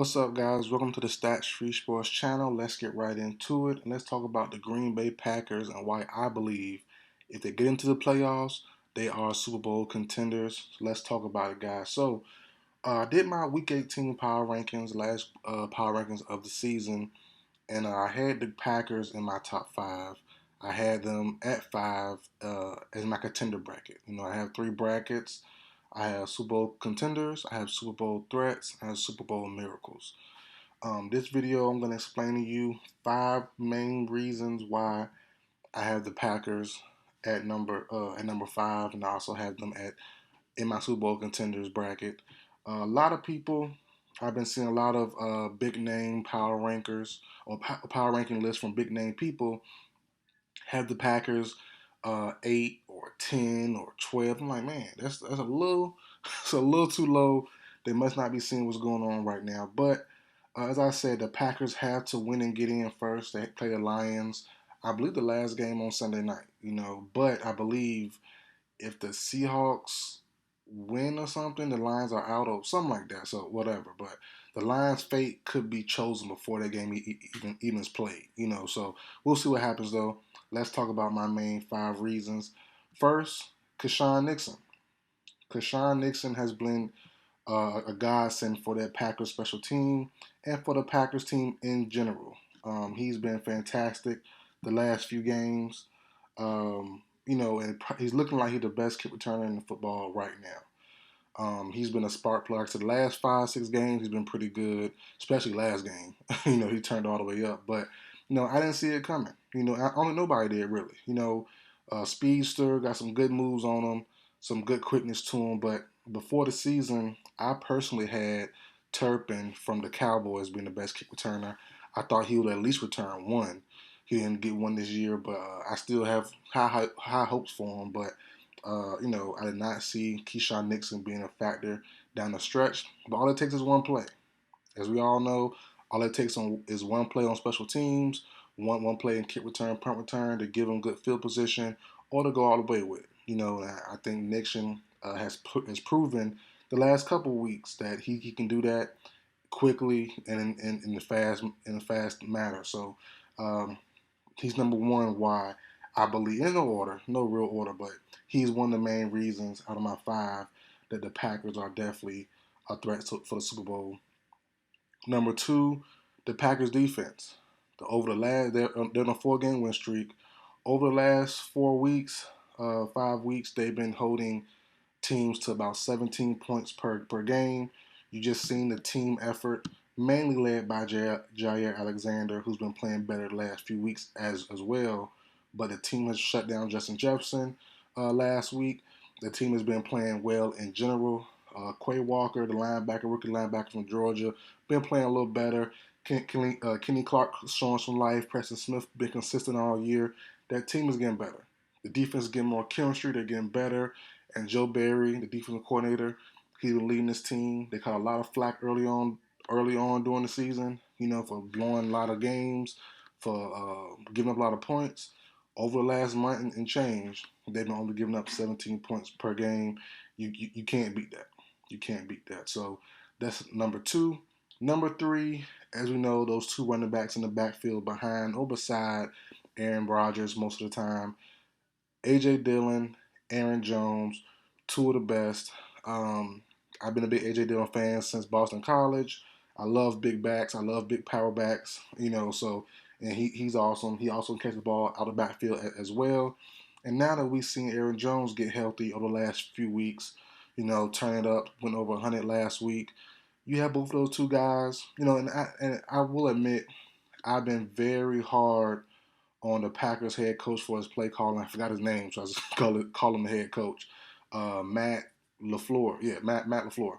What's up, guys? Welcome to the Stats Free Sports channel. Let's get right into it and let's talk about the Green Bay Packers and why I believe if they get into the playoffs, they are Super Bowl contenders. So let's talk about it, guys. I did my Week 18 power rankings, last power rankings of the season, and I had the Packers in my top five. I had them at five as my contender bracket. I have three brackets. I have Super Bowl contenders, I have Super Bowl threats, and I have Super Bowl miracles. This video, I'm going to explain to you five main reasons why I have the Packers at number five, and I also have them at in my Super Bowl contenders bracket. A lot of people, I've been seeing a lot of big name power rankers or power ranking lists from big name people have the Packers 8 or 10 or 12. I'm like, man, that's a little it's a little too low. They must not be seeing what's going on right now. But as I said, the Packers have to win and get in first. They play the Lions, I believe, the last game on Sunday night. But I believe if the Seahawks win or something, the Lions are out or something like that. So whatever. But the Lions' fate could be chosen before that game even is played. So we'll see what happens though. Let's talk about my main five reasons. First, Keisean Nixon. Keisean Nixon has been a godsend for that Packers special team and for the Packers team in general. He's been fantastic the last few games. And he's looking like he's the best kick returner in the football right now. He's been a spark plug to the last 5, 6 games. He's been pretty good, especially last game. He turned all the way up. But I didn't see it coming. Only nobody did really. Speedster got some good moves on him, some good quickness to him. But before the season, I personally had Turpin from the Cowboys being the best kick returner. I thought he would at least return one. He didn't get one this year, but I still have high hopes for him. But I did not see Keisean Nixon being a factor down the stretch. But all it takes is one play. As we all know, all it takes is one play on special teams, one play in kick return, punt return to give them good field position, or to go all the way with it. I think Nixon has proven the last couple of weeks that he can do that quickly and in a fast manner. So um, he's number one. Why I believe in no order, no real order, but he's one of the main reasons out of my five that the Packers are definitely a threat for the Super Bowl. Number two, the Packers defense. They're on a 4 game win streak. Over the last 4 weeks, 5 weeks, they've been holding teams to about 17 points per game. You just seen the team effort, mainly led by Jair Alexander, who's been playing better the last few weeks as well. But the team has shut down Justin Jefferson last week. The team has been playing well in general. Quay Walker, the rookie linebacker from Georgia, been playing a little better. Kenny Clark showing some life. Preston Smith been consistent all year. That team is getting better. The defense is getting more chemistry. They're getting better. And Joe Barry, the defensive coordinator, he's leading this team. They caught a lot of flack early on during the season, for blowing a lot of games, for giving up a lot of points. Over the last month and change, they've been only giving up 17 points per game. You can't beat that. You can't beat that. So that's number two. Number three, as we know, those two running backs in the backfield behind or beside Aaron Rodgers most of the time. A.J. Dillon, Aaron Jones, two of the best. I've been a big A.J. Dillon fan since Boston College. I love big backs. I love big power backs. And he's awesome. He also catches the ball out of the backfield as well. And now that we've seen Aaron Jones get healthy over the last few weeks, turn it up, went over 100 last week. You have both of those two guys, and I will admit, I've been very hard on the Packers head coach for his play calling. I forgot his name, so I just call him the head coach. Matt LaFleur. Yeah, Matt LaFleur.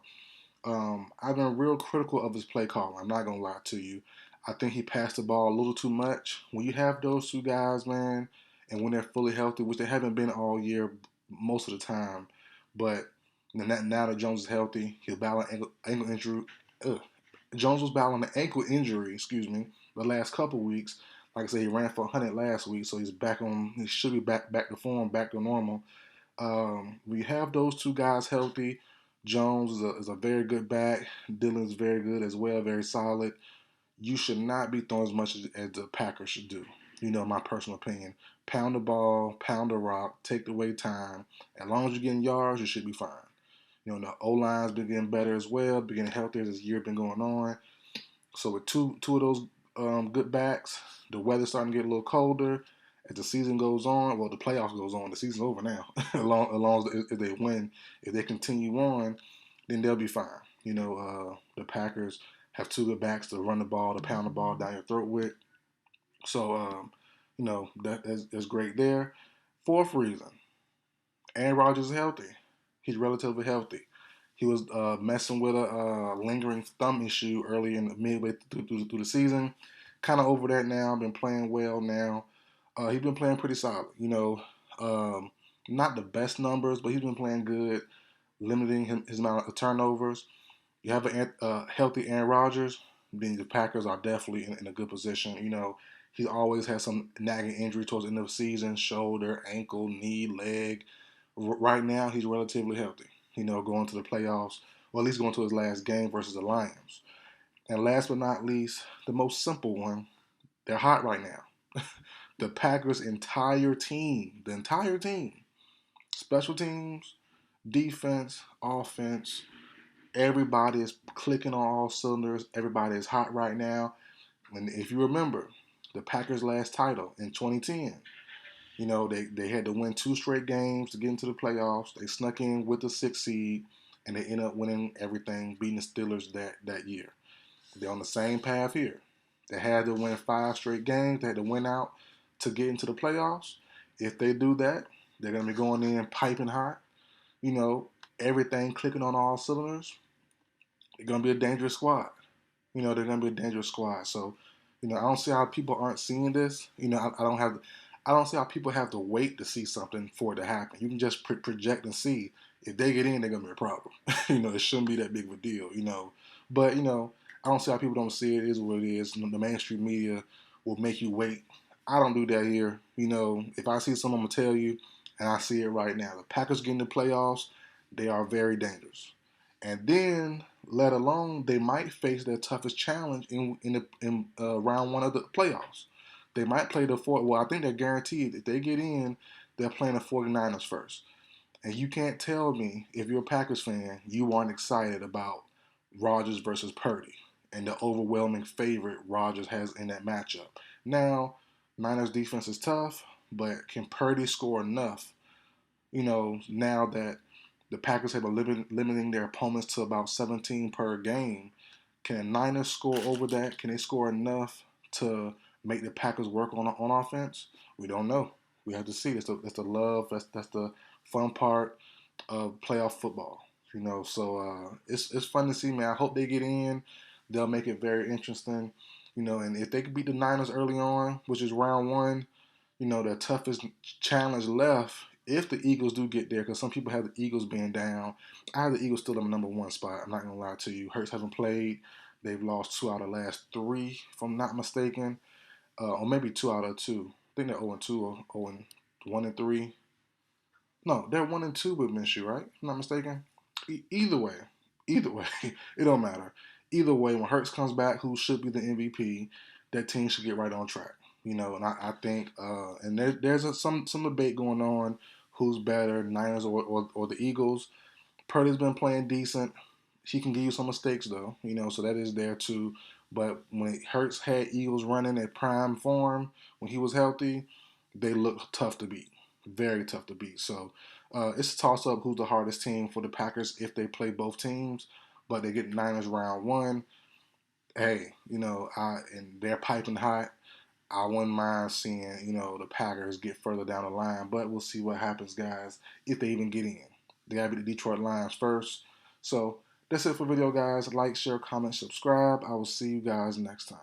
I've been real critical of his play calling. I'm not gonna lie to you. I think he passed the ball a little too much. When you have those two guys, man, and when they're fully healthy, which they haven't been all year most of the time, but now that Jones is healthy, he'll battle ankle injury. Ugh. Jones was battling an ankle injury, excuse me, the last couple weeks. Like I said, he ran for 100 last week, so he's back on. He should be back to form, back to normal. We have those two guys healthy. Jones is a very good back. Dillon is very good as well, very solid. You should not be throwing as much as the Packers should do. My personal opinion. Pound the ball, pound the rock, take away time. As long as you're getting yards, you should be fine. The O line's been getting better as well, been getting healthier as this year been going on. So with two of those good backs, the weather's starting to get a little colder. As the season goes on, well, the playoffs goes on. The season's over now. as long as if they win, if they continue on, then they'll be fine. The Packers have two good backs to run the ball, to pound the ball down your throat with. So, that's great there. Fourth reason, Aaron Rodgers is healthy. He's relatively healthy. He was messing with a lingering thumb issue early in the midway through the season. Kind of over that now. Been playing well now. He's been playing pretty solid. Not the best numbers, but he's been playing good, limiting his amount of turnovers. You have a healthy Aaron Rodgers, then the Packers are definitely in a good position. He always has some nagging injury towards the end of the season: shoulder, ankle, knee, leg. Right now, he's relatively healthy. Going to the playoffs, or at least going to his last game versus the Lions. And last but not least, the most simple one, they're hot right now. The Packers' the entire team, special teams, defense, offense, everybody is clicking on all cylinders. Everybody is hot right now. And if you remember, the Packers' last title in 2010, they had to win 2 straight games to get into the playoffs. They snuck in with the 6th seed, and they ended up winning everything, beating the Steelers that year. They're on the same path here. They had to win 5 straight games. They had to win out to get into the playoffs. If they do that, they're going to be going in piping hot. Everything clicking on all cylinders. They're going to be a dangerous squad. They're going to be a dangerous squad. So, I don't see how people aren't seeing this. I don't see how people have to wait to see something for it to happen. You can just project and see if they get in, they're going to be a problem. It shouldn't be that big of a deal. But I don't see how people don't see it. It is what it is. The mainstream media will make you wait. I don't do that here. If I see something, I'm gonna tell you, and I see it right now. The Packers get in the playoffs, they are very dangerous. And then, let alone, they might face their toughest challenge in round one of the playoffs. They might play the four. Well, I think they're guaranteed if they get in, they're playing the 49ers first. And you can't tell me, if you're a Packers fan, you aren't excited about Rodgers versus Purdy and the overwhelming favorite Rodgers has in that matchup. Now, Niners defense is tough, but can Purdy score enough? Now that the Packers have been limiting their opponents to about 17 per game, can the Niners score over that? Can they score enough to make the Packers work on offense? We don't know. We have to see. That's the love. That's the fun part of playoff football. So it's fun to see, man. I hope they get in. They'll make it very interesting. And if they could beat the Niners early on, which is round one, the toughest challenge left, if the Eagles do get there, because some people have the Eagles being down. I have the Eagles still in the number one spot. I'm not going to lie to you. Hurts haven't played. They've lost 2 out of the last 3, if I'm not mistaken. Or maybe 2 out of 2. I think they're 0-2 or 0-1-3. No, they're 1-2 with Minshew, right? If I'm not mistaken. Either way, it don't matter. Either way, when Hurts comes back, who should be the MVP, that team should get right on track. And I think, and there's some debate going on, who's better, Niners or the Eagles. Purdy's been playing decent. He can give you some mistakes though, so that is there too. But when Hurts had Eagles running at prime form when he was healthy, they looked tough to beat, very tough to beat. So it's a toss up who's the hardest team for the Packers if they play both teams. But they get Niners round one. Hey, and they're piping hot. I wouldn't mind seeing, the Packers get further down the line, but we'll see what happens, guys, if they even get in. They got to be the Detroit Lions first. So that's it for the video, guys. Like, share, comment, subscribe. I will see you guys next time.